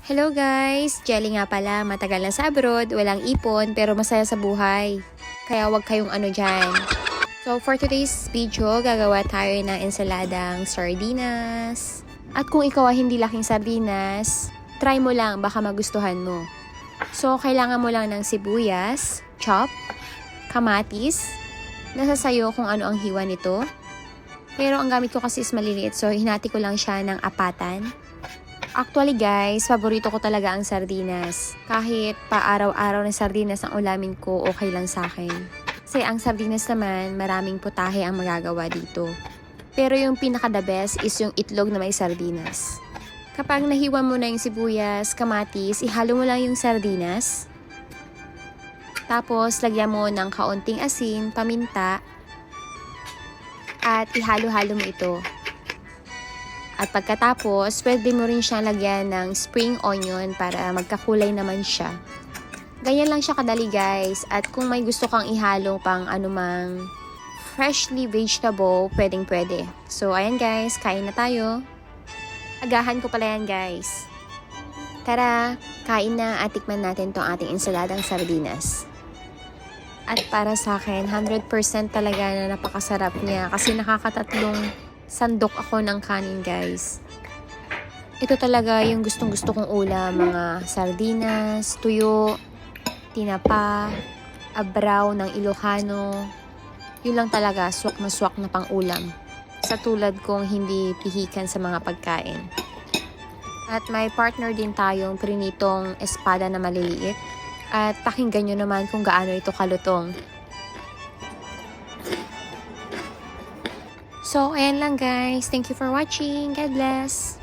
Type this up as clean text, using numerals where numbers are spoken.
Hello guys! Jelly nga pala, matagal na sa abroad, walang ipon pero masaya sa buhay. Kaya wag kayong ano dyan. So for today's video, gagawa tayo ng ensaladang sardinas. At kung ikaw ay hindi laking sardinas, try mo lang, baka magustuhan mo. So kailangan mo lang ng sibuyas, chop, kamatis. Nasa sayo kung ano ang hiwa nito. Pero ang gamit ko kasi is maliliit, so hinati ko lang siya ng apatan. Actually guys, paborito ko talaga ang sardinas. Kahit pa araw-araw na sardinas ang ulamin ko, okay lang sa akin. Kasi ang sardinas naman, maraming putahe ang magagawa dito. Pero yung pinaka-the best is yung itlog na may sardinas. Kapag nahiwa mo na yung sibuyas, kamatis, ihalo mo lang yung sardinas. Tapos, lagyan mo ng kaunting asin, paminta, at ihalo-halo mo ito. At pagkatapos, pwede mo rin siyang lagyan ng spring onion para magkakulay naman siya. Ganyan lang siya kadali guys. At kung may gusto kang ihalo pang anumang freshly vegetable, pwedeng pwede. So ayan guys, kain na tayo. Agahan ko pala yan guys. Tara, kain na at tikman natin tong ating ensaladang sardinas. At para sa akin, 100% talaga na napakasarap niya kasi nakakatatlong sandok ako ng kanin guys. Ito talaga yung gustong-gusto kong ulam, mga sardinas, tuyo, tinapa, abraw ng Ilocano. Yun lang talaga, swak na pang ulam. Sa tulad kong hindi pihikan sa mga pagkain. At may partner din tayong prinitong espada na maliliit. At pakinggan nyo naman kung gaano ito kalutong. So, ayan lang guys. Thank you for watching. God bless.